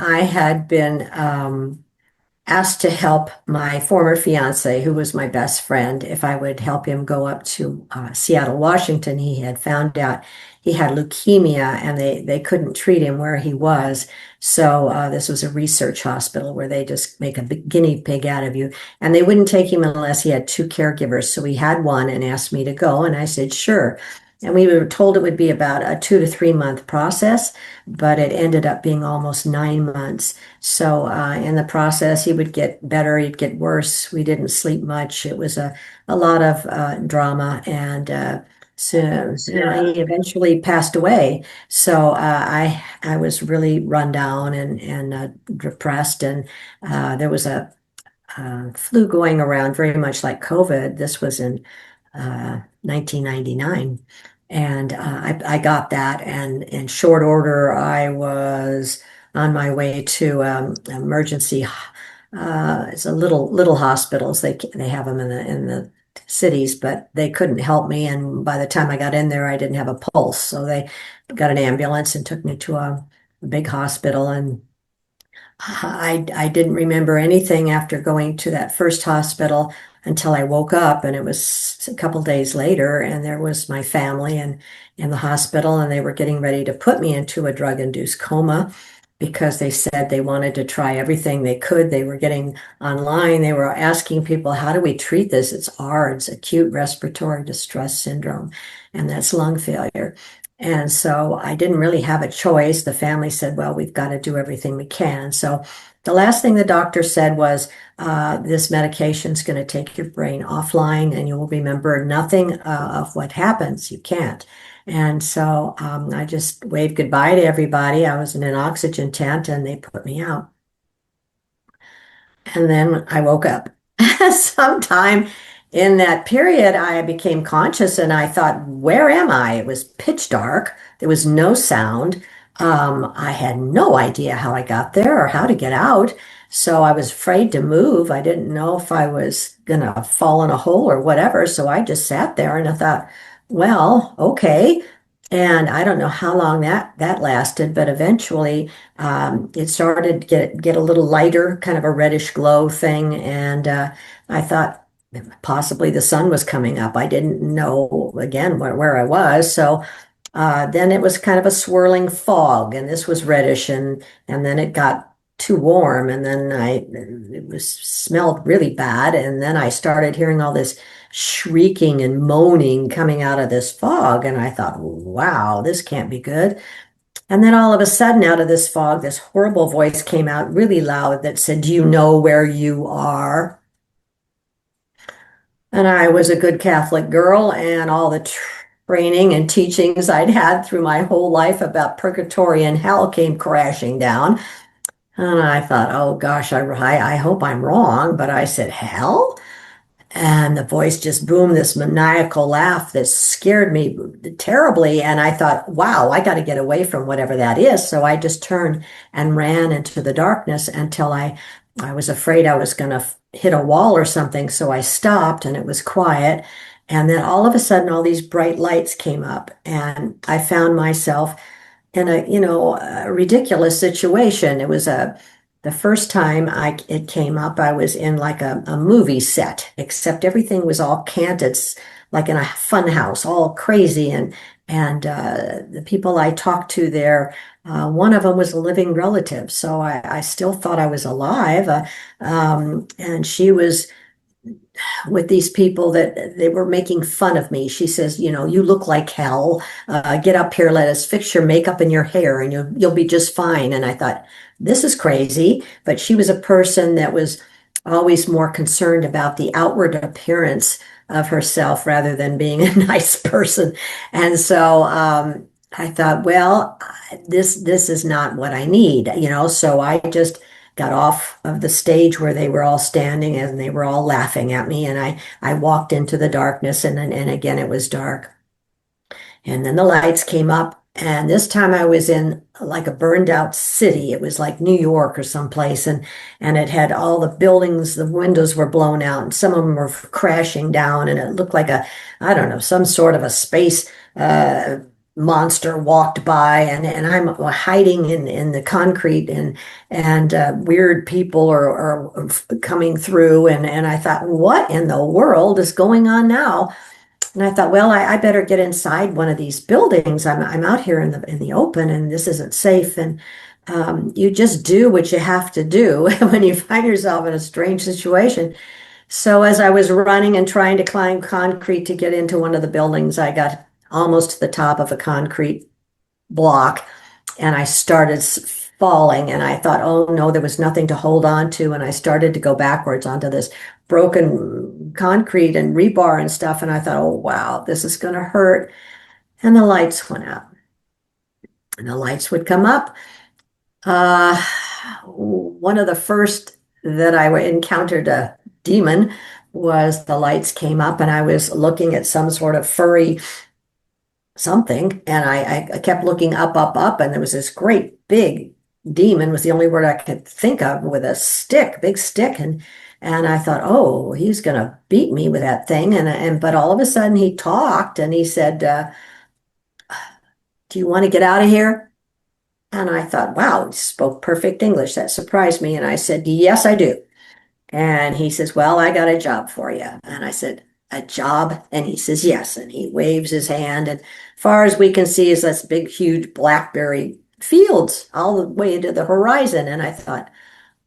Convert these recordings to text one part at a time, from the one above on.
I had been asked to help my former fiance, who was my best friend, if I would help him go up to Seattle, Washington. He had found out he had leukemia and they couldn't treat him where he was. So this was a research hospital where they just make a big guinea pig out of you. And they wouldn't take him unless he had two caregivers. So he had one and asked me to go. And I said, sure. And we were told it would be about a 2 to 3 month process, but it ended up being almost 9 months. So in the process, he would get better, he'd get worse. We didn't sleep much. It was a lot of drama. And he eventually passed away. So I was really run down and depressed. And there was a flu going around very much like COVID. This was in 1999. And I got that, and in short order, I was on my way to emergency. It's a little hospitals. They have them in the cities, but they couldn't help me. And by the time I got in there, I didn't have a pulse, so they got an ambulance and took me to a big hospital. And I didn't remember anything after going to that first hospital until I woke up, and it was a couple days later, and there was my family and in the hospital, and they were getting ready to put me into a drug-induced coma because they said they wanted to try everything they could. They were getting online, they were asking people, how do we treat this? It's ARDS, acute respiratory distress syndrome, and that's lung failure. And so I didn't really have a choice. The family said, well, we've got to do everything we can. So the last thing the doctor said was, this medication is going to take your brain offline and you will remember nothing of what happens. You can't. And so I just waved goodbye to everybody. I was in an oxygen tent and they put me out. And then I woke up. Sometime in that period, I became conscious and I thought, where am I? It was pitch dark. There was no sound. I had no idea how I got there or how to get out. So I was afraid to move. I didn't know if I was going to fall in a hole or whatever. So I just sat there and I thought, well, okay. And I don't know how long that lasted, but eventually it started to get a little lighter, kind of a reddish glow thing. And I thought possibly the sun was coming up. I didn't know again where I was. So then it was kind of a swirling fog, and this was reddish, and then it got too warm, and then it was smelled really bad, and then I started hearing all this shrieking and moaning coming out of this fog, and I thought, wow, this can't be good. And then all of a sudden, out of this fog, this horrible voice came out really loud that said, "Do you know where you are?" And I was a good Catholic girl, and all the training and teachings I'd had through my whole life about purgatory and hell came crashing down. And I thought, oh gosh, I hope I'm wrong. But I said, hell? And the voice just boomed, this maniacal laugh that scared me terribly. And I thought, wow, I got to get away from whatever that is. So I just turned and ran into the darkness until I was afraid I was going to hit a wall or something. So I stopped and it was quiet. And then all of a sudden, all these bright lights came up, and I found myself in a ridiculous situation. It was the first time it came up, I was in like a movie set, except everything was all canted, like in a fun house, all crazy. And the people I talked to there, one of them was a living relative, so I still thought I was alive. And she was with these people that they were making fun of me. She says, you look like hell. Get up here, let us fix your makeup and your hair, and you'll be just fine. And I thought, this is crazy. But she was a person that was always more concerned about the outward appearance of herself rather than being a nice person. And so I thought, well, this is not what I need, So I just got off of the stage where they were all standing and they were all laughing at me. And I walked into the darkness, and again, it was dark. And then the lights came up. And this time I was in like a burned out city. It was like New York or someplace. And it had all the buildings, the windows were blown out, and some of them were crashing down. And it looked like I don't know, some sort of a space monster walked by, and I'm hiding in the concrete, and weird people are coming through, and I thought, what in the world is going on now? And I thought, well, I better get inside one of these buildings. I'm out here in the open, and this isn't safe. And you just do what you have to do when you find yourself in a strange situation. So as I was running and trying to climb concrete to get into one of the buildings, I got almost to the top of a concrete block, and I started falling. And I thought, oh no, there was nothing to hold on to. And I started to go backwards onto this broken concrete and rebar and stuff. And I thought, oh wow, this is going to hurt. And the lights went out, and the lights would come up. Uh, one of the first that I encountered a demon was the lights came up, and I was looking at some sort of furry something, and I kept looking up, up, up, and there was this great big demon was the only word I could think of with a stick, big stick, and I thought, oh, he's gonna beat me with that thing, and but all of a sudden he talked and he said, "Do you want to get out of here?" And I thought, wow, he spoke perfect English. That surprised me, and I said, "Yes, I do." And he says, well, I got a job for you. And I said, a job? And he says, yes. And he waves his hand. And far as we can see is this big, huge blackberry fields all the way to the horizon. And I thought,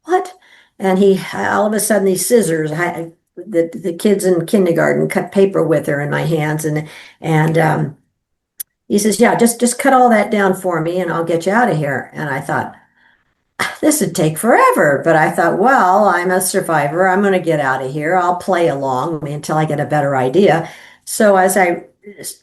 what? And he, all of a sudden, these scissors, the kids in kindergarten cut paper with her in my hands. And he says, yeah, just cut all that down for me and I'll get you out of here. And I thought, this would take forever. But I thought, well, I'm a survivor. I'm going to get out of here. I'll play along until I get a better idea. So as I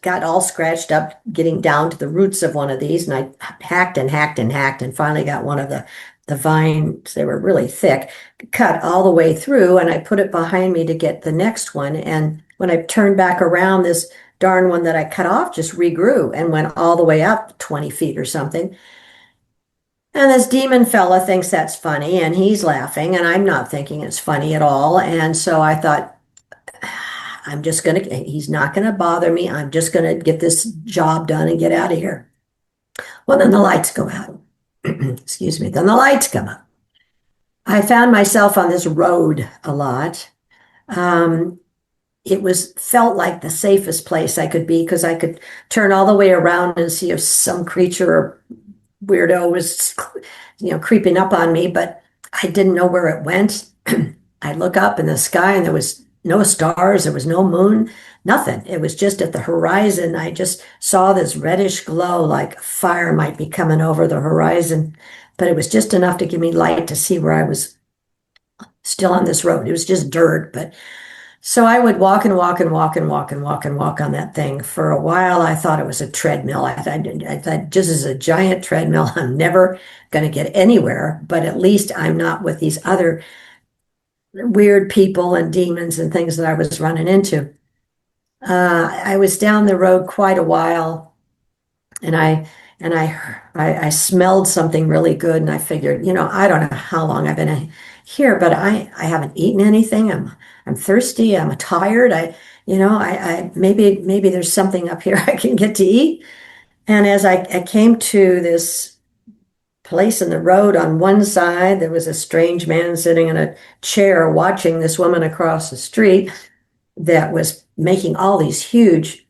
got all scratched up, getting down to the roots of one of these, and I hacked and hacked and hacked, and finally got one of the vines. They were really thick, cut all the way through, and I put it behind me to get the next one. And when I turned back around, this darn one that I cut off just regrew and went all the way up 20 feet or something. And this demon fella thinks that's funny, and he's laughing, and I'm not thinking it's funny at all. And so I thought, he's not gonna bother me. I'm just gonna get this job done and get out of here. Well, then the lights go out. Excuse me. Then the lights come up. I found myself on this road a lot. Um, it was felt like the safest place I could be because I could turn all the way around and see if some creature or weirdo was, creeping up on me, but I didn't know where it went. I look up in the sky and there was no stars, there was no moon, nothing. It was just at the horizon. I just saw this reddish glow like fire might be coming over the horizon, but it was just enough to give me light to see where I was still on this road. It was just dirt, but so I would walk and walk and walk and walk and walk and walk on that thing. For a while, I thought it was a treadmill. I thought just as a giant treadmill, I'm never going to get anywhere, but at least I'm not with these other weird people and demons and things that I was running into. I was down the road quite a while, and I smelled something really good, and I figured, I don't know how long I've been here, but I haven't eaten anything. I'm thirsty. I'm tired. I maybe there's something up here I can get to eat. And as I came to this place in the road, on one side, there was a strange man sitting in a chair watching this woman across the street that was making all these huge,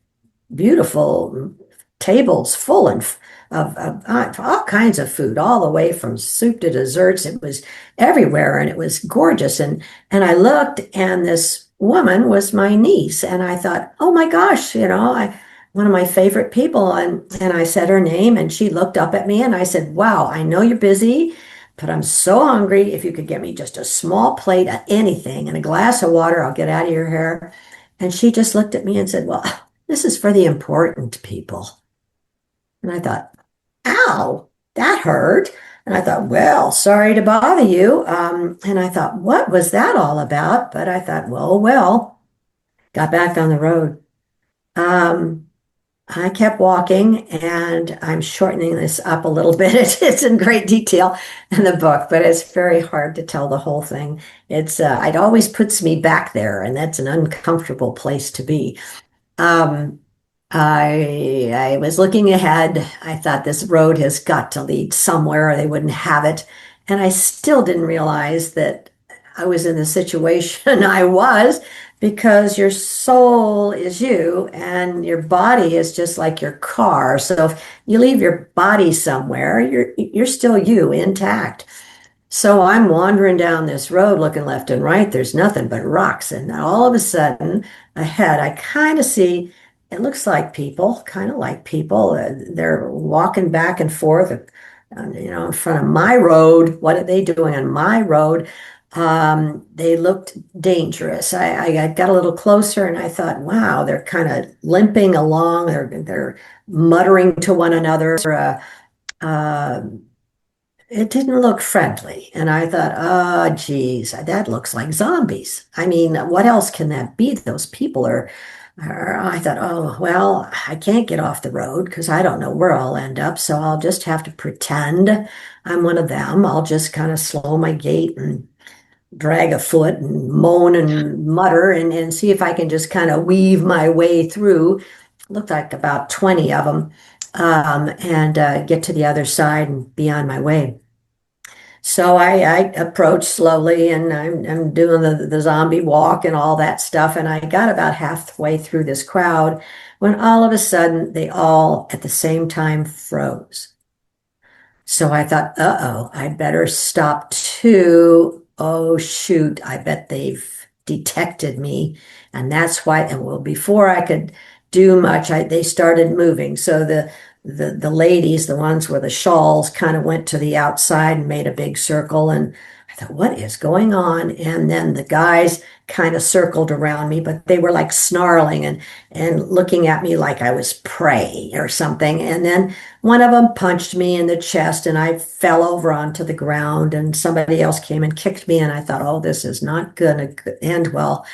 beautiful tables full of all kinds of food, all the way from soup to desserts. It was everywhere, and it was gorgeous. And I looked, and this woman was my niece, and I thought, oh my gosh, one of my favorite people. And I said her name, and she looked up at me, and I said, wow, I know you're busy, but I'm so hungry. If you could get me just a small plate of anything and a glass of water, I'll get out of your hair. And she just looked at me and said, well, this is for the important people. And I thought, ow, that hurt. And I thought, well, sorry to bother you. And I thought, what was that all about? But I thought, well, got back on the road. I kept walking, and I'm shortening this up a little bit. It's in great detail in the book, but it's very hard to tell the whole thing. It always puts me back there, and that's an uncomfortable place to be. Um, I was looking ahead. I thought this road has got to lead somewhere or they wouldn't have it. And I still didn't realize that I was in the situation I was because your soul is you and your body is just like your car. So if you leave your body somewhere, you're still you intact. So I'm wandering down this road looking left and right. There's nothing but rocks. And all of a sudden, ahead, I kind of see it looks like people, kind of like people. They're walking back and forth, in front of my road. What are they doing on my road? They looked dangerous. I got a little closer and I thought, wow, they're kind of limping along. They're muttering to one another. Uh, it didn't look friendly. And I thought, oh, geez, that looks like zombies. I mean, what else can that be? Those people I thought, oh, well, I can't get off the road because I don't know where I'll end up. So I'll just have to pretend I'm one of them. I'll just kind of slow my gait and drag a foot and moan and mutter and see if I can just kind of weave my way through. Looked like about 20 of them, and get to the other side and be on my way. So I approached slowly and I'm doing the zombie walk and all that stuff. And I got about halfway through this crowd when all of a sudden they all at the same time froze. So I thought, uh-oh, I better stop too. Oh, shoot, I bet they've detected me. And that's why, and well, before I could do much, they started moving. So the ladies, the ones with the shawls, kind of went to the outside and made a big circle. And I thought, what is going on? And then the guys kind of circled around me, but they were like snarling and looking at me like I was prey or something. And then one of them punched me in the chest and I fell over onto the ground and somebody else came and kicked me. And I thought, oh, this is not going to end well.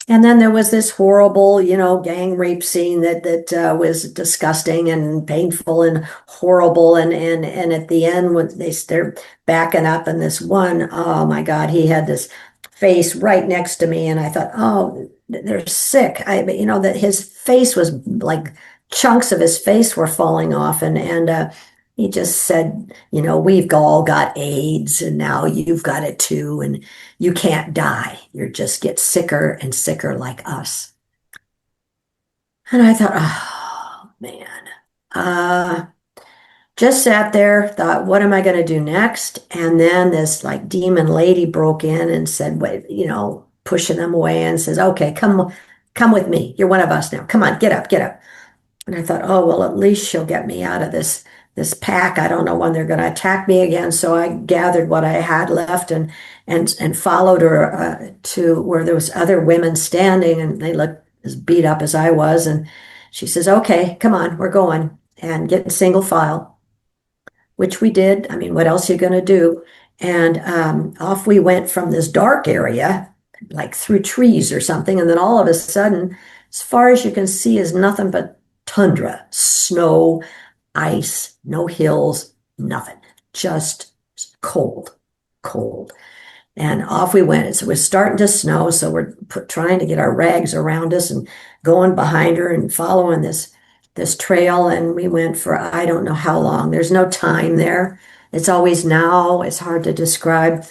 And then there was this horrible, gang rape scene that was disgusting and painful and horrible. And at the end, when they're backing up, and this one, oh my God, he had this face right next to me, and I thought, oh, they're sick. But that his face was like chunks of his face were falling off, and he just said, we've all got AIDS, and now you've got it too, and you can't die. You just get sicker and sicker like us. And I thought, oh man. Uh, just sat there, thought, what am I going to do next? And then this like demon lady broke in and said, wait, pushing them away and says, okay, come with me. You're one of us now. Come on, get up, get up. And I thought, oh, well, at least she'll get me out of this pack. I don't know when they're going to attack me again. So I gathered what I had left and followed her to where there was other women standing, and they looked as beat up as I was. And she says, okay, come on, we're going, and get in single file, which we did. I mean, what else are you going to do? And off we went from this dark area, like through trees or something. And then all of a sudden, as far as you can see, is nothing but tundra, snow, ice, no hills, nothing, just cold, cold. And off we went. So it was starting to snow. So we're trying to get our rags around us and going behind her and following this trail. And we went for I don't know how long. There's no time there. It's always now. It's hard to describe.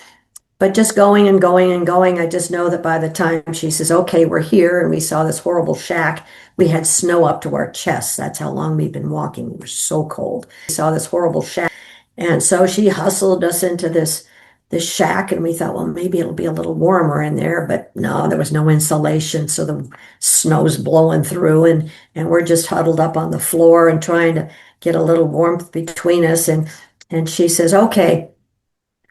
But just going and going and going, I just know that by the time she says, okay, we're here, and we saw this horrible shack, we had snow up to our chests. That's how long we've been walking. We were so cold. We saw this horrible shack. And so she hustled us into this shack, and we thought, well, maybe it'll be a little warmer in there. But no, there was no insulation. So the snow's blowing through, and we're just huddled up on the floor and trying to get a little warmth between us. And she says, okay,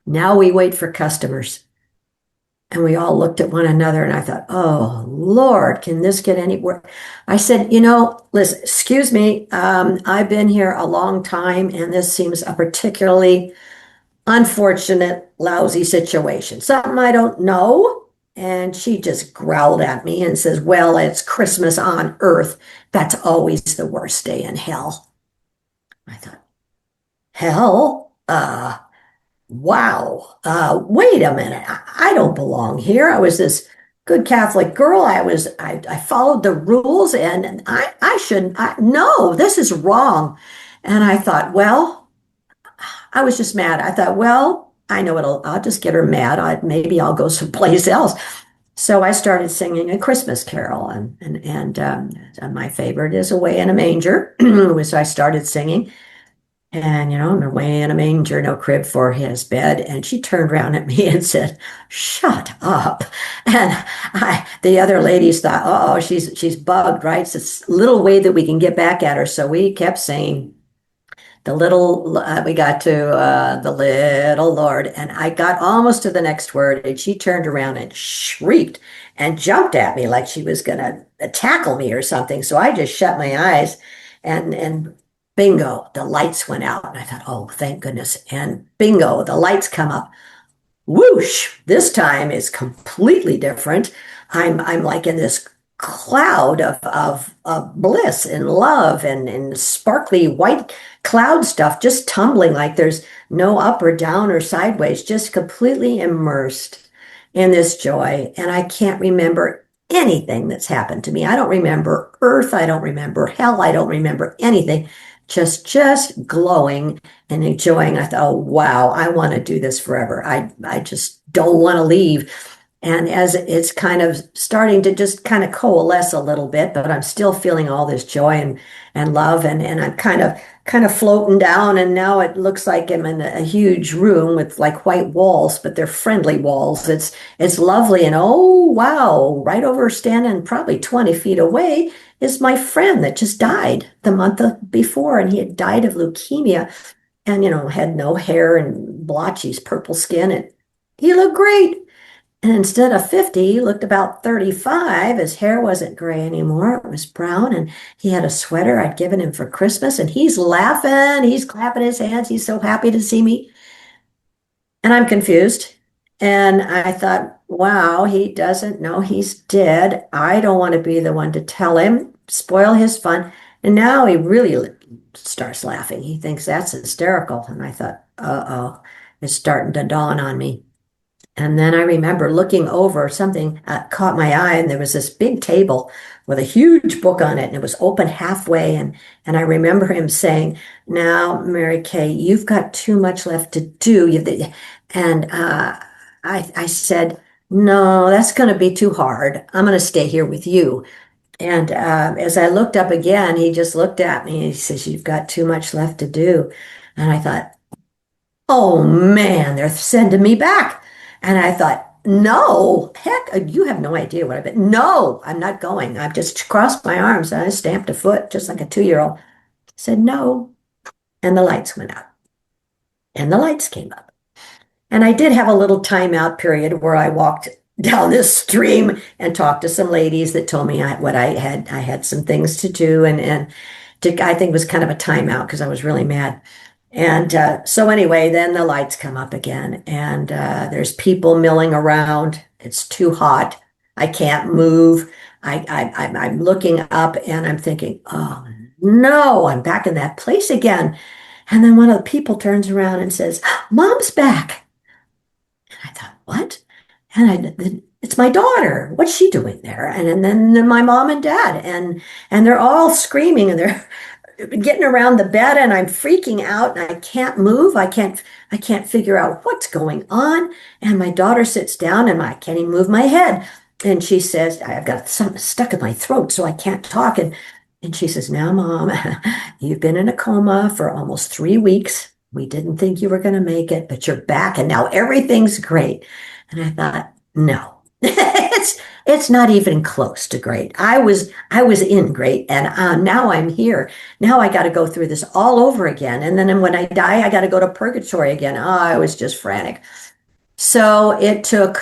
now we wait for customers. And we all looked at one another, and I thought, oh, Lord, can this get any worse? I said, listen, excuse me, I've been here a long time, and this seems a particularly unfortunate, lousy situation. Something I don't know. And she just growled at me and says, well, it's Christmas on Earth. That's always the worst day in hell. I thought, hell? Wow. Wait a minute. I don't belong here. I was this good Catholic girl. I followed the rules and I shouldn't, no, this is wrong. And I thought, well, I was just mad. I thought, well, I know I'll just get her mad. Maybe I'll go someplace else. So I started singing a Christmas carol, and my favorite is "Away in a Manger," which I started singing. And I'm away in a manger, no crib for his bed. And she turned around at me and said, "Shut up." And the other ladies thought, "Oh, she's bugged, right? It's this little way that we can get back at her." So we kept singing we got to the little Lord, and I got almost to the next word, and she turned around and shrieked and jumped at me like she was gonna tackle me or something. So I just shut my eyes, and bingo, the lights went out, and I thought, oh, thank goodness. And bingo, the lights come up. Whoosh! This time is completely different. I'm like in this cloud of bliss and love and sparkly white cloud stuff just tumbling like there's no up or down or sideways, just completely immersed in this joy. And I can't remember anything that's happened to me. I don't remember earth. I don't remember hell. I don't remember anything. Just glowing and enjoying. I thought, oh, wow, I want to do this forever. I just don't want to leave. And as it's kind of starting to just kind of coalesce a little bit, but I'm still feeling all this joy and love, and I'm kind of floating down, and now it looks like I'm in a huge room with like white walls, but they're friendly walls. It's lovely, and oh wow, right over standing probably 20 feet away is my friend that just died the month before, and he had died of leukemia, and had no hair and blotchy purple skin, and he looked great. And instead of 50, he looked about 35. His hair wasn't gray anymore. It was brown. And he had a sweater I'd given him for Christmas. And he's laughing. He's clapping his hands. He's so happy to see me. And I'm confused. And I thought, wow, he doesn't know he's dead. I don't want to be the one to tell him, spoil his fun. And now he really starts laughing. He thinks that's hysterical. And I thought, uh-oh, it's starting to dawn on me. And then I remember looking over, something caught my eye, and there was this big table with a huge book on it, and it was open halfway. And I remember him saying, "Now, Mary Kay, you've got too much left to do." And I said, "No, that's going to be too hard. I'm going to stay here with you." And as I looked up again, he just looked at me and he says, "You've got too much left to do." And I thought, oh man, they're sending me back. And I thought, no, heck, you have no idea what I've been. No, I'm not going. I've just crossed my arms and I stamped a foot just like a 2-year-old. Said no. And the lights went out. And the lights came up. And I did have a little timeout period where I walked down this stream and talked to some ladies that told me what I had. I had some things to do, I think it was kind of a timeout because I was really mad. And so anyway, then the lights come up again, and there's people milling around. It's too hot. I can't move. I'm looking up and I'm thinking, oh no, I'm back in that place again. And then one of the people turns around and says, "Mom's back." And I thought, what? It's my daughter. What's she doing there? And then my mom and dad, and they're all screaming, and they're getting around the bed, and I'm freaking out, and I can't move. I can't figure out what's going on. And my daughter sits down, and I can't even move my head. And she says, I've got something stuck in my throat, so I can't talk. And she says, "Now, Mom, you've been in a coma for almost 3 weeks. We didn't think you were going to make it, but you're back, and now everything's great." And I thought, no, it's not even close to great. I was in great, and now I'm here. Now I got to go through this all over again, and then when I die, I got to go to purgatory again. Oh, I was just frantic. So it took,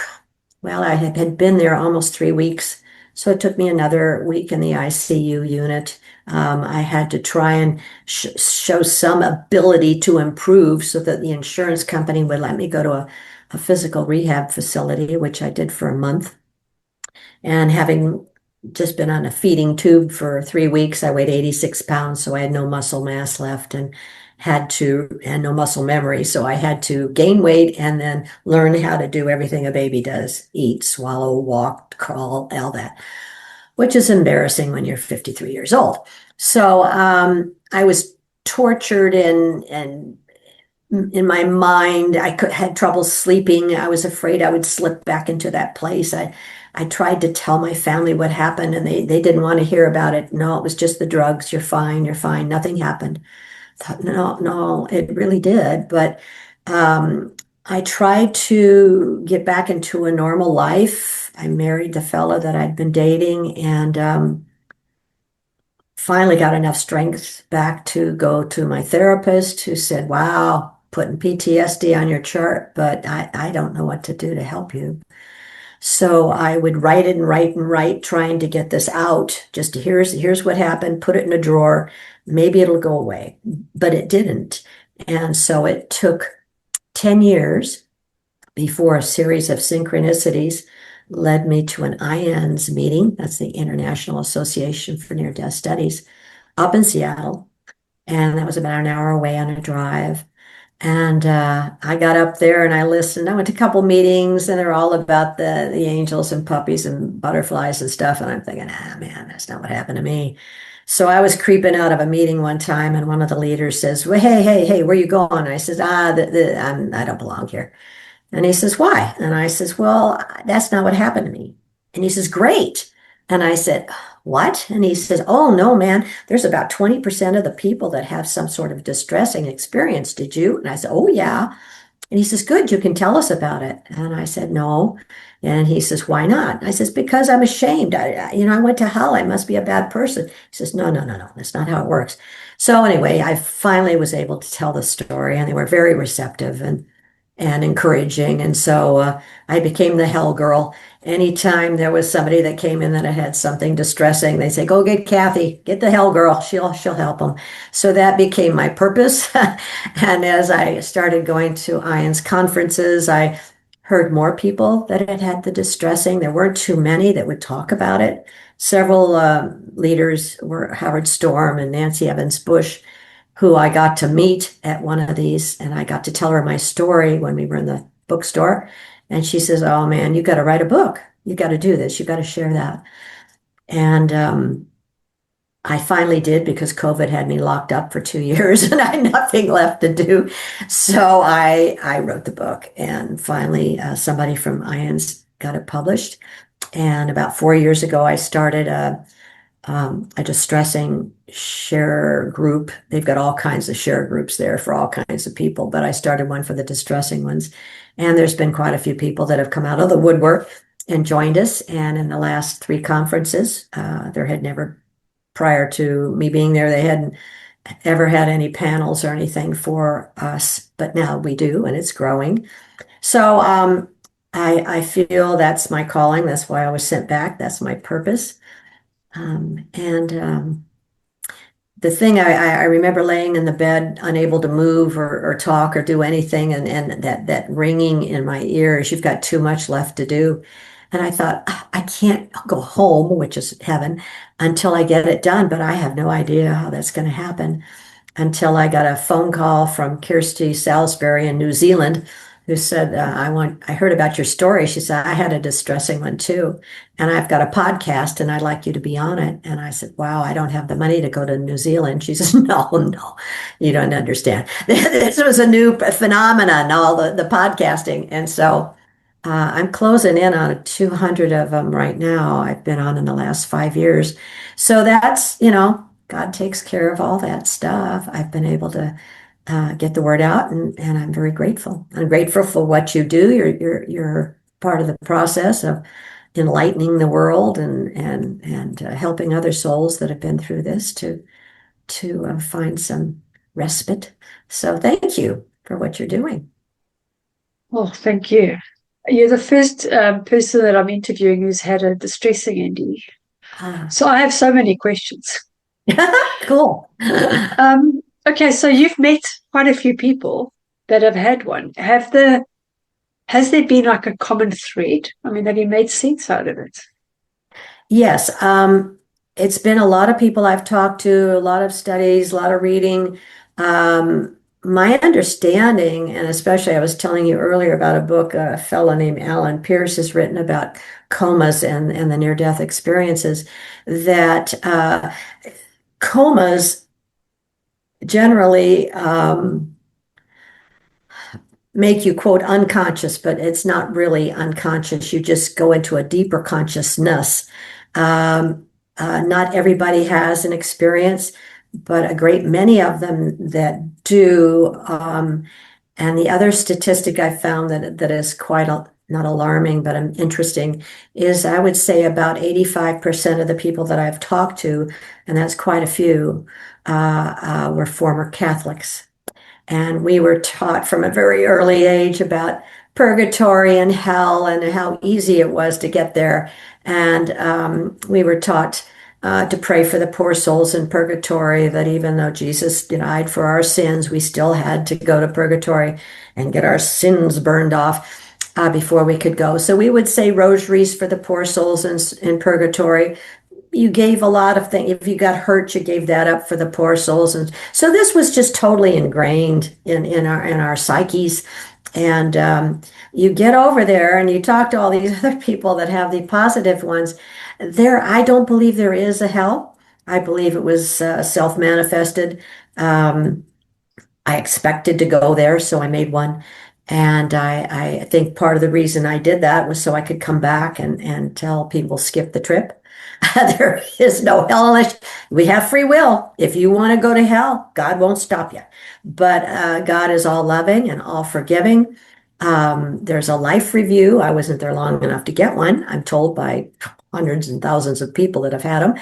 well, I had been there almost 3 weeks, so it took me another week in the ICU unit. I had to try and show some ability to improve so that the insurance company would let me go to a physical rehab facility, which I did for a month. And having just been on a feeding tube for 3 weeks, I weighed 86 pounds, so I had no muscle mass left. and no muscle memory. So I had to gain weight and then learn how to do everything a baby does, eat, swallow, walk, crawl, all that, which is embarrassing when you're 53 years old. So I was tortured and in my mind. Had trouble sleeping. I was afraid I would slip back into that place. I tried to tell my family what happened and they didn't want to hear about it. No, it was just the drugs. You're fine. You're fine. Nothing happened. I thought, no, no, it really did. But I tried to get back into a normal life. I married the fellow that I'd been dating and finally got enough strength back to go to my therapist, who said, wow, putting PTSD on your chart, but I don't know what to do to help you. So I would write it and write and write, trying to get this out. Just here's what happened, put it in a drawer. Maybe it'll go away. But it didn't. And so it took 10 years before a series of synchronicities led me to an IANDS meeting. That's the International Association for Near-Death Studies up in Seattle. And that was about an hour away on a drive. And I got up there and I listened. I went to a couple meetings and they're all about the angels and puppies and butterflies and stuff. And I'm thinking, man, that's not what happened to me. So I was creeping out of a meeting one time and one of the leaders says, well, hey, where you going? I says, I don't belong here. And he says, why? And I says, well, that's not what happened to me. And he says, great. And I said, what? And he says, oh, no, man, there's about 20% of the people that have some sort of distressing experience. Did you? And I said, oh, yeah. And he says, good, you can tell us about it. And I said, no. And he says, why not? I says, because I'm ashamed. I went to hell. I must be a bad person. He says, no, no, no, no. That's not how it works. So anyway, I finally was able to tell the story and they were very receptive and encouraging. And so I became the hell girl. Anytime there was somebody that came in that had something distressing, they say, go get Kathy, get the hell girl. She'll help them. So that became my purpose. And as I started going to IANDS conferences, I heard more people that had had the distressing. There weren't too many that would talk about it. Several leaders were Howard Storm and Nancy Evans Bush, who I got to meet at one of these, and I got to tell her my story when we were in the bookstore. And she says, oh man, you got to write a book. You got to do this. You got to share that. And I finally did because COVID had me locked up for 2 years and I had nothing left to do. So I wrote the book and finally somebody from IANDS got it published. And about 4 years ago, I started a distressing share group. They've got all kinds of share groups there for all kinds of people, but I started one for the distressing ones. And there's been quite a few people that have come out of the woodwork and joined us. And in the last 3 conferences, there had never, prior to me being there, they hadn't ever had any panels or anything for us, but now we do, and it's growing. So I feel that's my calling. That's why I was sent back. That's my purpose. And the thing I remember laying in the bed, unable to move or talk or do anything, and that ringing in my ears, you've got too much left to do. And I thought, I can't go home, which is heaven, until I get it done, but I have no idea how that's going to happen until I got a phone call from Kirsty Salisbury in New Zealand, who said, I heard about your story. She said, I had a distressing one too. And I've got a podcast and I'd like you to be on it. And I said, wow, I don't have the money to go to New Zealand. She says, no, you don't understand. This was a new phenomenon, all the podcasting. And so I'm closing in on 200 of them right now. I've been on in the last 5 years. So that's, God takes care of all that stuff. I've been able to get the word out, and I'm very grateful. I'm grateful for what you do. You're part of the process of enlightening the world and helping other souls that have been through this to find some respite. So thank you for what you're doing. Well, thank you. You're the first person that I'm interviewing who's had a distressing NDE. So I have so many questions. Cool. Okay, so you've met quite a few people that have had one. Has there been like a common thread? I mean, have you made sense out of it? Yes. It's been a lot of people I've talked to, a lot of studies, a lot of reading. My understanding, and especially I was telling you earlier about a book a fellow named Alan Pierce has written about comas and the near-death experiences, that comas generally make you quote unconscious, but it's not really unconscious. You just go into a deeper consciousness. Um, Not everybody has an experience, but a great many of them that do. And the other statistic I found that is quite not alarming, but interesting, is I would say about 85% of the people that I've talked to, and that's quite a few, were former Catholics. And we were taught from a very early age about purgatory and hell and how easy it was to get there. And we were taught to pray for the poor souls in purgatory, that even though Jesus died for our sins, we still had to go to purgatory and get our sins burned off before we could go. So we would say rosaries for the poor souls in purgatory. You gave a lot of things. If you got hurt, you gave that up for the poor souls. And so this was just totally ingrained in our psyches. And you get over there and you talk to all these other people that have the positive ones. I don't believe there is a hell. I believe it was self-manifested. Um, I expected to go there, so I made one. And I think part of the reason I did that was so I could come back and tell people skip the trip. There is no hell unless we have free will. If you want to go to hell, God won't stop you. But God is all loving and all forgiving. There's a life review. I wasn't there long enough to get one. I'm told by hundreds and thousands of people that have had them.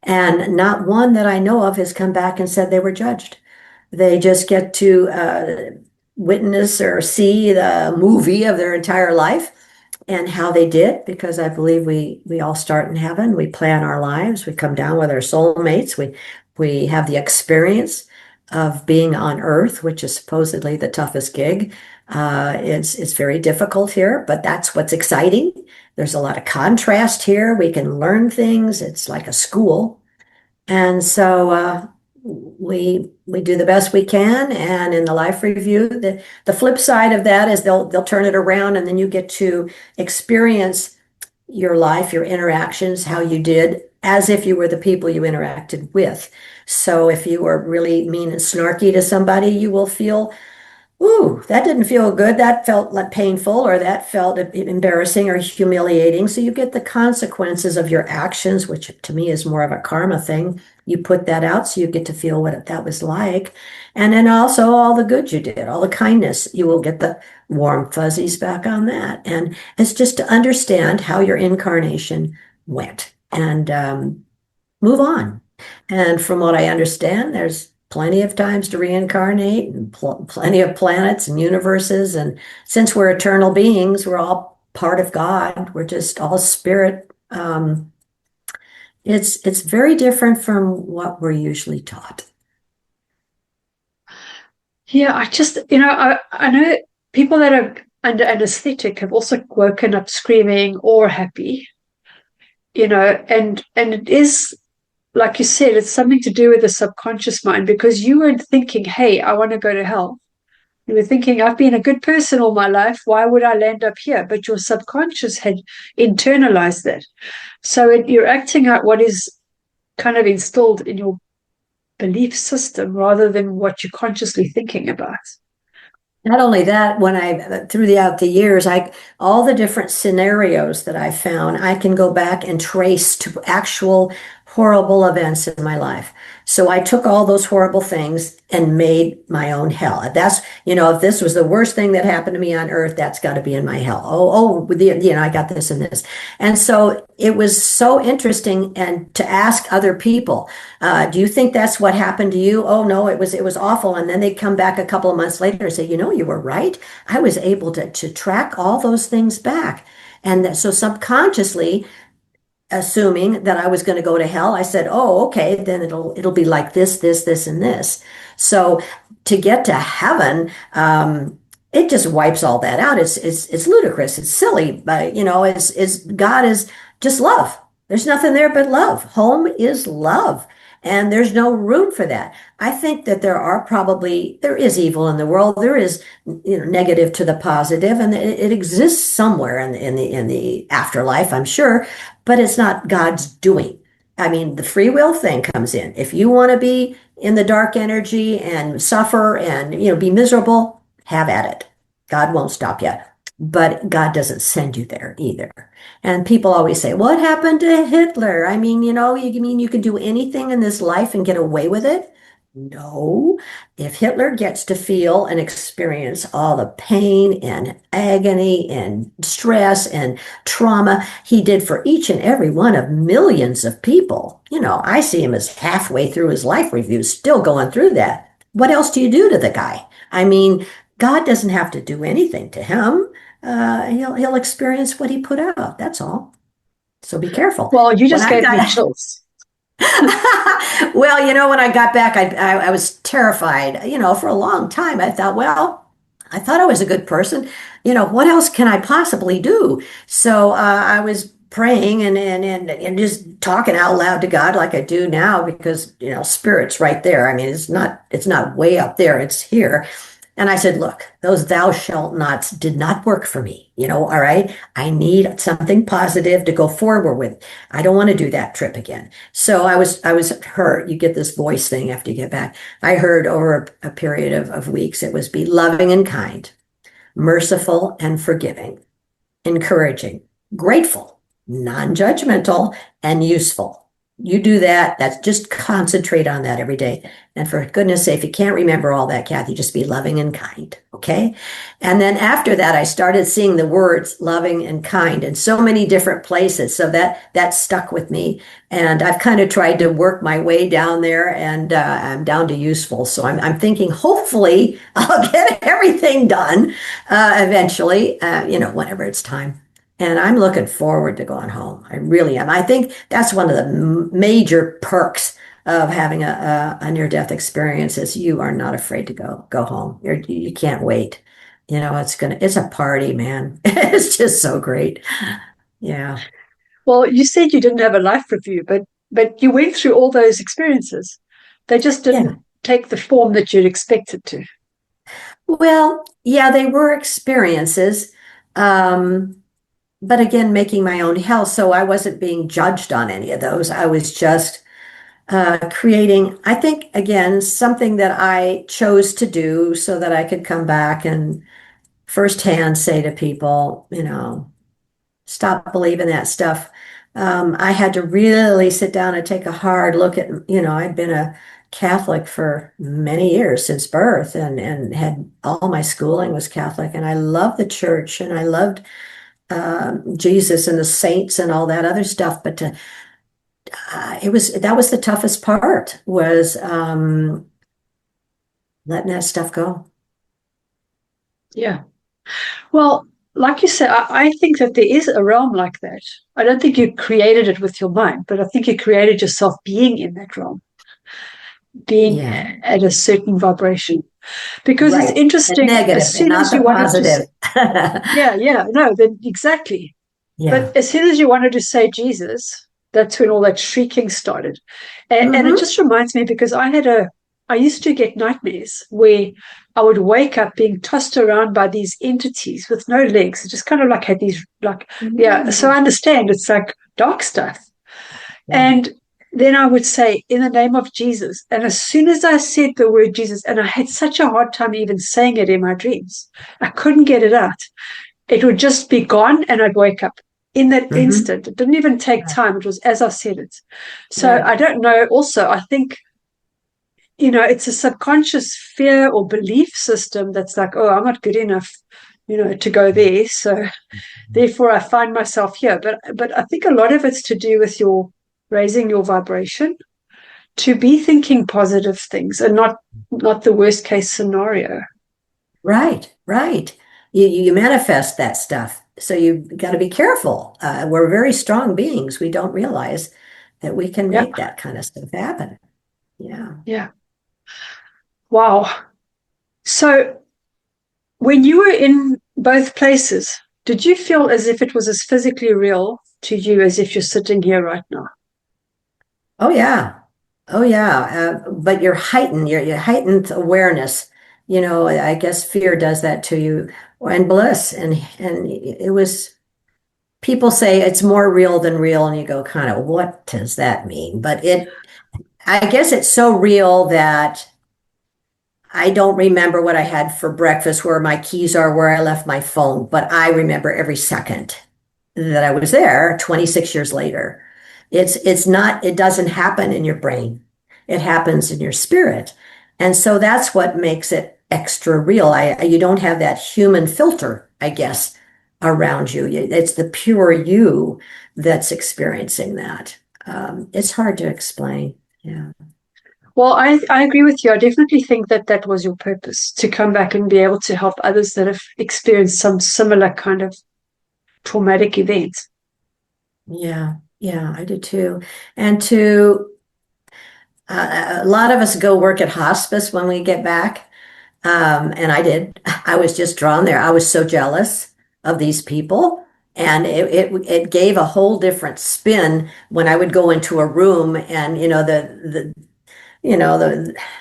And not one that I know of has come back and said they were judged. They just get to witness or see the movie of their entire life and how they did, because I believe we all start in heaven. We plan our lives. We come down with our soulmates. We have the experience of being on Earth, which is supposedly the toughest gig. It's very difficult here, but that's what's exciting. There's a lot of contrast here. We can learn things. It's like a school. And so we do the best we can. And in the life review, the flip side of that is they'll turn it around, and then you get to experience your life, your interactions, how you did, as if you were the people you interacted with. So if you were really mean and snarky to somebody, you will feel, ooh, that didn't feel good. That felt like painful, or that felt embarrassing or humiliating. So you get the consequences of your actions, which to me is more of a karma thing. You put that out, so you get to feel what that was like. And then also all the good you did, all the kindness, you will get the warm fuzzies back on that. And it's just to understand how your incarnation went and move on. And from what I understand, there's plenty of times to reincarnate and plenty of planets and universes. And since we're eternal beings, we're all part of God. We're just all spirit. It's very different from what we're usually taught. Yeah, I know people that are under anesthetic have also woken up screaming or happy, and it is, like you said, it's something to do with the subconscious mind, because you weren't thinking, hey, I want to go to hell. You were thinking, I've been a good person all my life. Why would I land up here? But your subconscious had internalized that. So you're acting out what is kind of installed in your belief system rather than what you're consciously thinking about. Not only that, when I throughout the years, all the different scenarios that I found, I can go back and trace to actual horrible events in my life. So I took all those horrible things and made my own hell. If this was the worst thing that happened to me on earth, that's got to be in my hell. I got this and this. And so it was so interesting, and to ask other people, do you think that's what happened to you? Oh no, it was awful. And then they come back a couple of months later and say, you were right. I was able to track all those things back. And so subconsciously, assuming that I was going to go to hell, I said, "Oh, okay, then it'll be like this, and this." So to get to heaven, it just wipes all that out. It's ludicrous. It's silly, but it's God is just love. There's nothing there but love. Home is love. And there's no room for that. I think that there is evil in the world. There is, negative to the positive, and it exists somewhere in the afterlife, I'm sure, but it's not God's doing. I mean, the free will thing comes in. If you want to be in the dark energy and suffer and, be miserable, have at it. God won't stop you. But God doesn't send you there either. And people always say, what happened to Hitler? I mean, you mean you can do anything in this life and get away with it? No. If Hitler gets to feel and experience all the pain and agony and stress and trauma he did for each and every one of millions of people, I see him as halfway through his life review, still going through that. What else do you do to the guy? I mean, God doesn't have to do anything to him. He'll experience what he put out. That's all. So be careful. Well, you When just I gave me got chills. well, when I got back, I was terrified. For a long time. I thought, well, I thought I was a good person. What else can I possibly do? So I was praying and just talking out loud to God like I do now because spirit's right there. I mean, it's not way up there. It's here. And I said, look, those thou shalt nots did not work for me. All right. I need something positive to go forward with. I don't want to do that trip again. So I was hurt. You get this voice thing after you get back. I heard over a period of weeks, it was be loving and kind, merciful and forgiving, encouraging, grateful, non-judgmental, and useful. You do that. That's just concentrate on that every day. And for goodness sake, if you can't remember all that, Kathy, just be loving and kind. Okay. And then after that, I started seeing the words loving and kind in so many different places. So that stuck with me. And I've kind of tried to work my way down there and I'm down to useful. So I'm thinking hopefully I'll get everything done eventually, whenever it's time. And I'm looking forward to going home. I really am. I think that's one of the major perks of having a near-death experience is you are not afraid to go home. You can't wait. It's a party, man. It's just so great. Yeah. Well, you said you didn't have a life review, but you went through all those experiences. They just Yeah. didn't take the form that you'd expected to. Well, yeah, they were experiences. Um, but again, making my own hell. So I wasn't being judged on any of those. I was just creating, I think, again, something that I chose to do so that I could come back and firsthand say to people, stop believing that stuff. I had to really sit down and take a hard look at, I'd been a Catholic for many years since birth and had all my schooling was Catholic. And I loved the church and I loved Jesus and the saints and all that other stuff. But that was the toughest part was letting that stuff go. Yeah. Well, like you said, I think that there is a realm like that. I don't think you created it with your mind, but I think you created yourself being in that realm, being Yeah, at a certain vibration. Because it's right. The interesting, as negative and soon not as the you wanted to, positive. yeah, no, then exactly. Yeah. But as soon as you wanted to say Jesus, that's when all that shrieking started. And it Hmm. just reminds me because I used to get nightmares where I would wake up being tossed around by these entities with no legs. It just kind of like had these, like, yeah. So I understand it's like dark stuff. Yeah. And then I would say, in the name of Jesus. And as soon as I said the word Jesus, and I had such a hard time even saying it in my dreams, I couldn't get it out. It would just be gone and I'd wake up in that Hmm. instant. It didn't even take time. It was as I said it. So Right. I don't know. Also, I think, it's a subconscious fear or belief system that's like, oh, I'm not good enough, to go there. So therefore I find myself here. But I think a lot of it's to do with your raising your vibration to be thinking positive things and not the worst case scenario. Right. Right. You manifest that stuff. So you got to be careful. We're very strong beings. We don't realize that we can Yeah. make that kind of stuff happen. Yeah. Yeah. Wow. So when you were in both places, did you feel as if it was as physically real to you as if you're sitting here right now? Oh, yeah. Oh yeah, but your heightened awareness. I guess fear does that to you, and bliss, and it was. People say it's more real than real, and you go, kind of, what does that mean? But I guess it's so real that I don't remember what I had for breakfast, where my keys are, where I left my phone, but I remember every second that I was there 26 years later. It's not, it doesn't happen in your brain. It happens in your spirit. And so that's what makes it extra real. You don't have that human filter, I guess, around you. It's the pure you that's experiencing that. It's hard to explain. Yeah. Well, I agree with you. I definitely think that that was your purpose, to come back and be able to help others that have experienced some similar kind of traumatic events. Yeah. Yeah, I do too. And a lot of us go work at hospice when we get back. And I did. I was just drawn there. I was so jealous of these people. And it gave a whole different spin when I would go into a room and,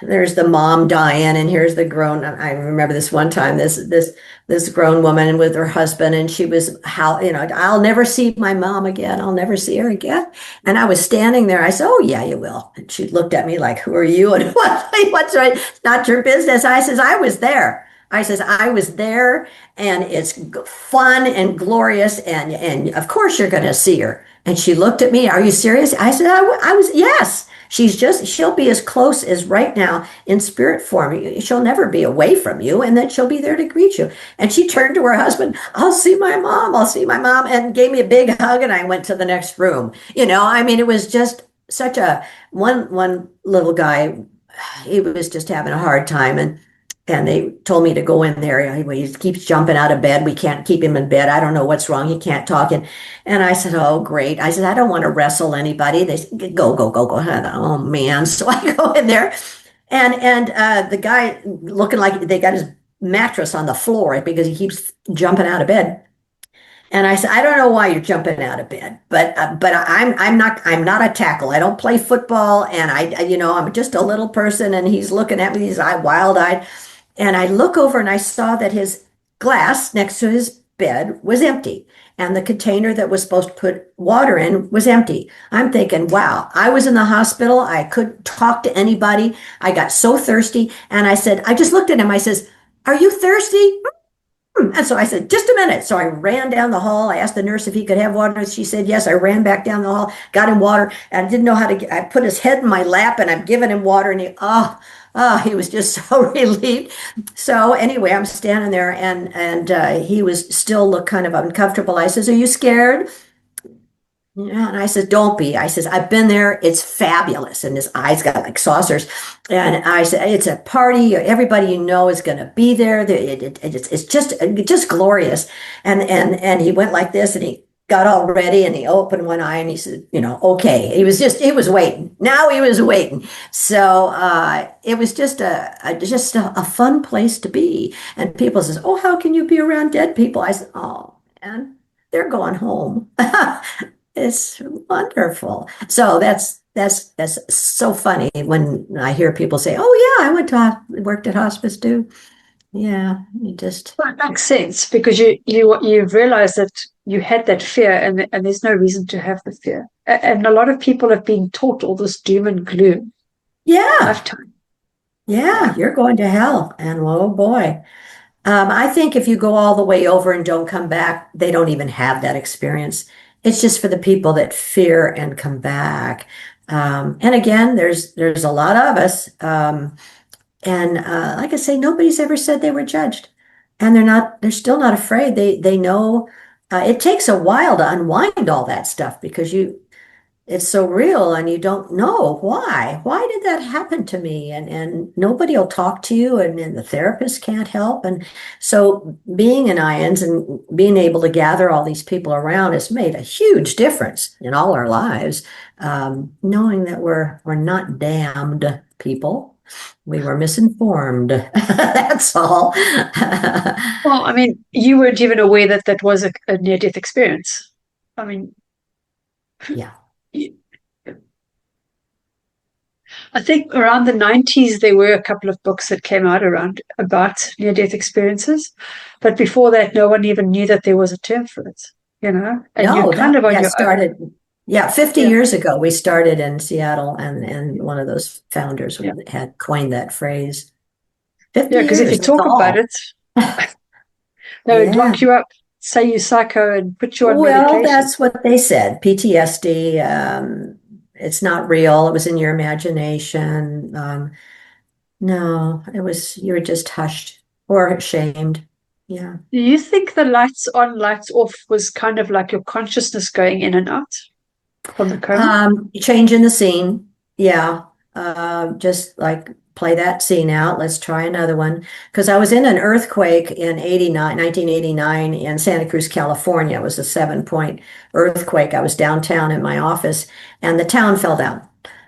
there's the mom dying, and here's the grown. I remember this one time, this grown woman with her husband, and she was, how, I'll never see my mom again. I'll never see her again. And I was standing there. I said, "Oh yeah, you will." And she looked at me like, "Who are you?" And what's right? Not your business. I says, "I was there." I says, "I was there, and it's fun and glorious, and of course you're going to see her." And she looked at me. "Are you serious?" I said, I was, yes. She'll be as close as right now in spirit form. She'll never be away from you, and then she'll be there to greet you." And she turned to her husband, "I'll see my mom. I'll see my mom," and gave me a big hug, and I went to the next room. I mean, it was just such a one little guy, he was just having a hard time, and they told me to go in there. He keeps jumping out of bed. We can't keep him in bed. I don't know what's wrong. He can't talk. And I said, "Oh, great." I said, "I don't want to wrestle anybody." They said, "Go, go, go, go." I thought, oh, man. So I go in there, and the guy looking like they got his mattress on the floor because he keeps jumping out of bed. And I said, "I don't know why you're jumping out of bed, but I'm not a tackle. I don't play football, and I'm just a little person." And he's looking at me, these wild-eyed, and I look over and I saw that his glass next to his bed was empty, and the container that was supposed to put water in was empty. I'm thinking, wow, I was in the hospital. I couldn't talk to anybody. I got so thirsty, and I just looked at him. I says, "Are you thirsty?" And so I said, "Just a minute." So I ran down the hall. I asked the nurse if he could have water. She said yes. I ran back down the hall, got him water, and I didn't know how to get, I put his head in my lap, and I'm giving him water, and he was just so relieved. So anyway, I'm standing there, and he was still look kind of uncomfortable. I says, "Are you scared?" Yeah, and I said, "Don't be." I says, "I've been there. It's fabulous." And his eyes got like saucers. And I said, "It's a party. Everybody you know is going to be there. It's just glorious." And he went like this, and he got all ready, and he opened one eye, and he said, "Okay." He was waiting. Now he was waiting. So it was just a fun place to be. And people says, "Oh, how can you be around dead people?" I said, "Oh, man, they're going home." It's wonderful. So that's so funny when I hear people say, "Oh yeah, I worked at hospice too." Yeah, you just That makes sense because you realize that you had that fear, and there's no reason to have the fear. And a lot of people have been taught all this doom and gloom yeah, lifetime. yeah, Yeah. you're going to hell, and oh boy. I think if you go all the way over and don't come back, they don't even have that experience. It's just for the people that fear and come back. And again, there's a lot of us. And like I say, nobody's ever said they were judged, and they're still not afraid. They know it takes a while to unwind all that stuff because it's so real, and you don't know why did that happen to me, and nobody will talk to you, and the therapist can't help. And so being in IONS and being able to gather all these people around has made a huge difference in all our lives. Knowing that we're not damned people, we were misinformed. That's all. Well, I mean, you weren't even aware that that was a near-death experience. I mean, Yeah. you, I think around the 90s, there were a couple of books that came out around about near-death experiences. But before that, no one even knew that there was a term for it, and you're No, kind of on yeah, your own. started, yeah, 50 Yeah. years ago, we started in Seattle, and one of those founders Yeah. had coined that phrase. 50 Yeah. Because if you years, that's talk about all. it, they would Yeah. lock you up, say you're psycho, and put you on Well, medication. that's what they said. PTSD, it's not real. It was in your imagination. No, you were just hushed or shamed. Yeah. Do you think the lights on, lights off was kind of like your consciousness going in and out from the coma? Changing the scene. Yeah. Just like play that scene out. Let's try another one. Because I was in an earthquake in 1989 in Santa Cruz, California. It was a 7-point earthquake. I was downtown in my office and the town fell down.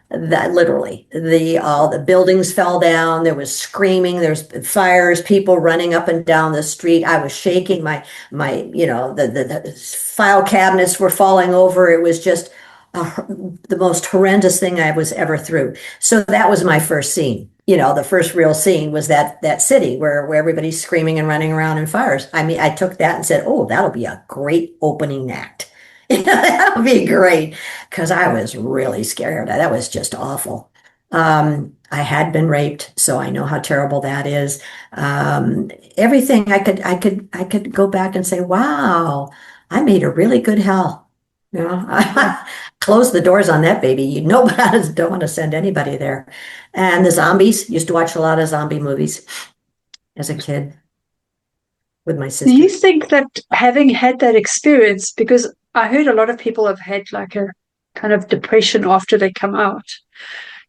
That literally, the all the buildings fell down. There was screaming. There's fires. People running up and down the street. I was shaking. The file cabinets were falling over. It was just the most horrendous thing I was ever through. So that was my first scene. The first real scene was that city where everybody's screaming and running around in fires. I mean, I took that and said, "Oh, that'll be a great opening act." That'll be great because I was really scared. That was just awful. I had been raped, so I know how terrible that is. Everything I could go back and say, "Wow, I made a really good hell." Yeah. I closed the doors on that baby. Nobody don't want to send anybody there. And the zombies, used to watch a lot of zombie movies as a kid with my Do you sister. think that having had that experience, because I heard a lot of people have had like a kind of depression after they come out,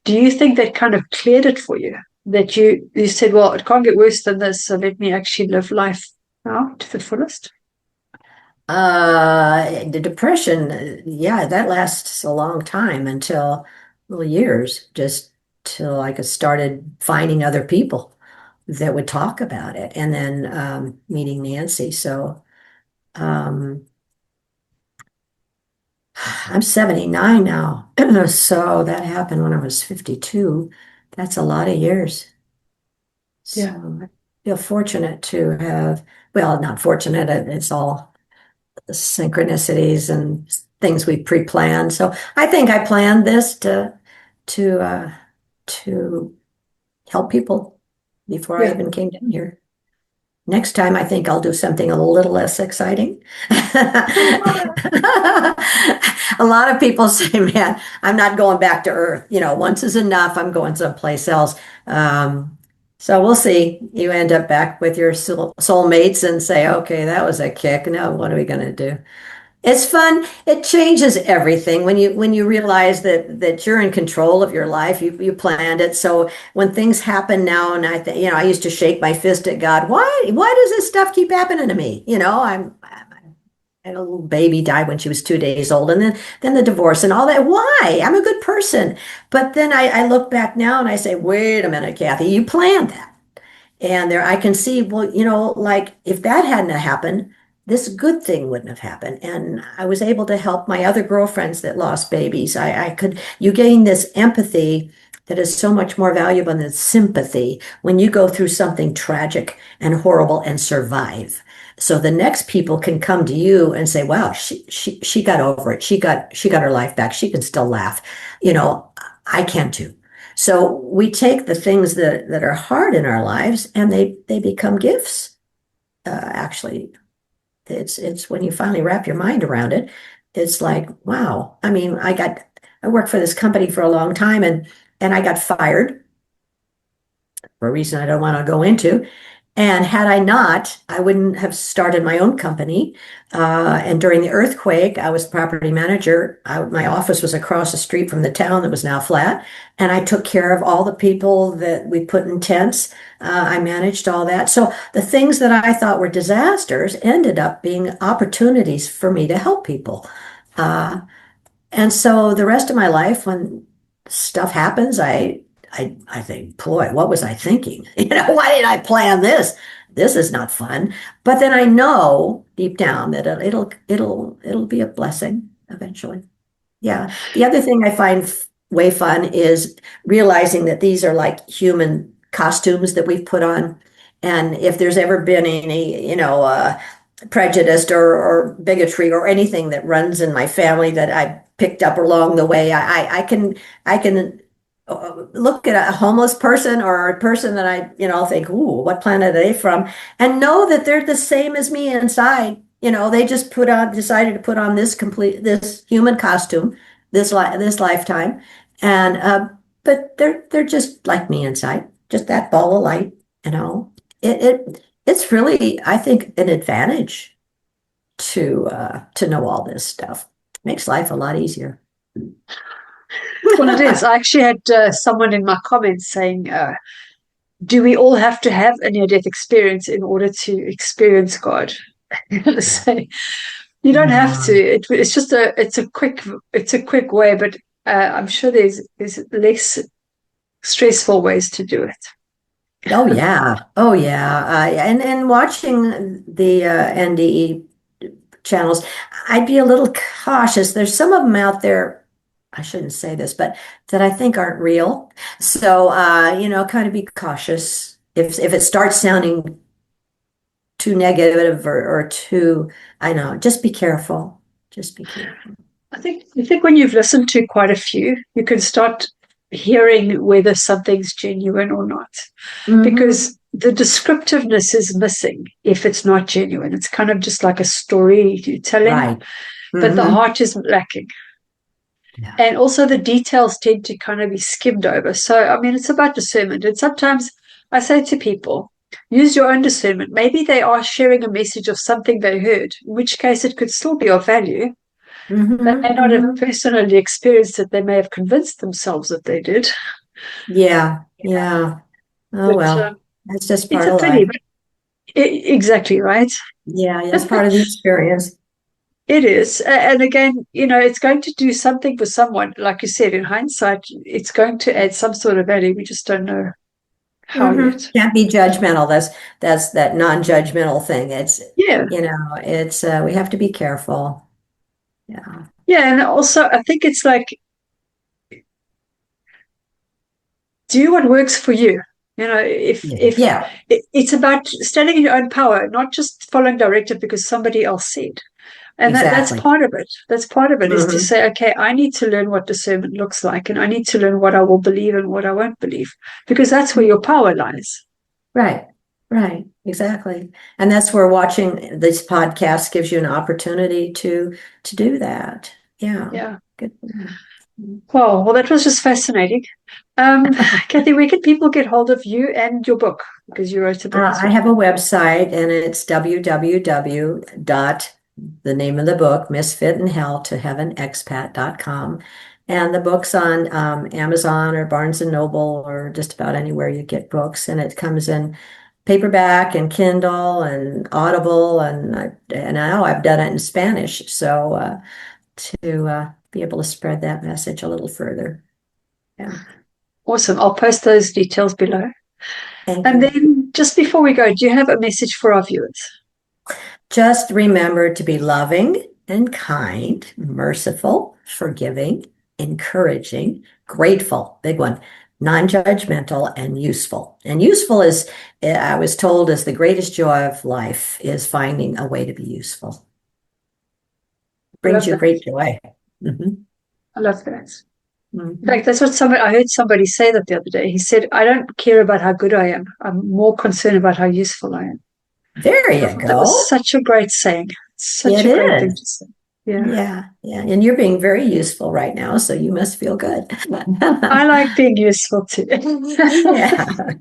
do you think that kind of cleared it for you? That you said, well, it can't get worse than this, so let me actually live life now to the fullest? The depression, yeah, that lasts a long time until, well, years, just till I could started finding other people that would talk about it, and then meeting Nancy. So um, I'm 79 now, so that happened when I was 52. That's a lot of years. Yeah. So I feel fortunate to have, well, not fortunate, it's all synchronicities and things we pre-planned. So I think I planned this to uh, to help people before I Yeah. even came down here. Next time, I think I'll do something a little less exciting. A lot of people say, "Man, I'm not going back to Earth. Once is enough. I'm going someplace else." So we'll see. You end up back with your soulmates and say, "Okay, that was a kick. Now, what are we going to do?" It's fun. It changes everything when you realize that you're in control of your life. You planned it. So when things happen now, and I used to shake my fist at God. Why does this stuff keep happening to me? I had a little baby died when she was 2 days old, and then the divorce and all that. Why? I'm a good person. But then I look back now and I say, wait a minute, Kathy, you planned that. And there I can see, well, like if that hadn't happened, this good thing wouldn't have happened. And I was able to help my other girlfriends that lost babies. You gain this empathy that is so much more valuable than sympathy when you go through something tragic and horrible and survive. So the next people can come to you and say, wow, she got over it. She got her life back. She can still laugh. I can too. So we take the things that are hard in our lives and they become gifts. Actually, it's when you finally wrap your mind around it, it's like, wow. I mean, I worked for this company for a long time and I got fired for a reason I don't want to go into. And had I not, I wouldn't have started my own company. And during the earthquake, I was property manager. My office was across the street from the town that was now flat. And I took care of all the people that we put in tents. I managed all that. So the things that I thought were disasters ended up being opportunities for me to help people. Uh, and so the rest of my life, when stuff happens, I think, boy, what was I thinking? Why did I plan this? This is not fun. But then I know deep down that it'll be a blessing eventually. Yeah. The other thing I find way fun is realizing that these are like human costumes that we've put on. And if there's ever been any, prejudice or bigotry or anything that runs in my family that I picked up along the way, I can look at a homeless person or a person that I, think, ooh, what planet are they from? And know that they're the same as me inside. They just decided to put on this human costume, this lifetime, and but they're just like me inside, just that ball of light. You know, it's really, I think, an advantage to know all this stuff. Makes life a lot easier. Well, it is. I actually had someone in my comments saying, do we all have to have a near-death experience in order to experience God? So you don't have to. It's just it's a quick way, but I'm sure there's less stressful ways to do it. Oh yeah, oh yeah, and watching the NDE channels, I'd be a little cautious. There's some of them out there, I shouldn't say this, but that I think aren't real. So kind of be cautious if it starts sounding too negative or too, I know, just be careful. Just be careful. I think when you've listened to quite a few, you can start hearing whether something's genuine or not. Because the descriptiveness is missing if it's not genuine. It's kind of just like a story you're telling, Right. but the heart is lacking. Yeah. And also the details tend to kind of be skimmed over. So, I mean, it's about discernment. And sometimes I say to people, use your own discernment. Maybe they are sharing a message of something they heard, in which case it could still be of value. They may not have personally experienced it. They may have convinced themselves that they did. Yeah, yeah. Oh But well, that's just it's part a of pity. life. But exactly right. Yeah, that's part of the experience. It is. And again, it's going to do something for someone. Like you said, in hindsight, it's going to add some sort of value. We just don't know how yet. Can't be judgmental. That's that non-judgmental thing. Yeah. It's we have to be careful. Yeah. Yeah. And also, I think it's like, do what works for you. If Yeah, it's about standing in your own power, not just following directive because somebody else said. And that's exactly. part of it. That's part of it is to Hmm. say, okay, I need to learn what discernment looks like, and I need to learn what I will believe and what I won't believe, because that's where your power lies. Right, right, exactly. And that's where watching this podcast gives you an opportunity to do that. Yeah. Yeah. Good. Well, that was just fascinating. Kathy, where can people get hold of you and your book? Because you wrote a book as I well. have a website and it's www dot the name of the book, Misfit in Hell to Heaven Expat.com. And the book's on Amazon or Barnes and Noble or just about anywhere you get books. And it comes in paperback and Kindle and Audible. And now I've done it in Spanish. So to be able to spread that message a little further. Yeah. Awesome. I'll post those details below. Thank And you. then just before we go, do you have a message for our viewers? Just remember to be loving and kind, merciful, forgiving, encouraging, grateful, big one, non-judgmental, and useful. And useful is, I was told, is the greatest joy of life is finding a way to be useful. I Brings love you that. great joy. Mm-hmm. I love that. In Mm-hmm. fact, that's what I heard somebody say that the other day. He said, I don't care about how good I am. I'm more concerned about how useful I am. There And I you thought that was go. such a great saying. Such It a great thing is. to say. Yeah. Yeah, yeah. And you're being very useful right now, so you must feel good. I like being useful too. Yeah.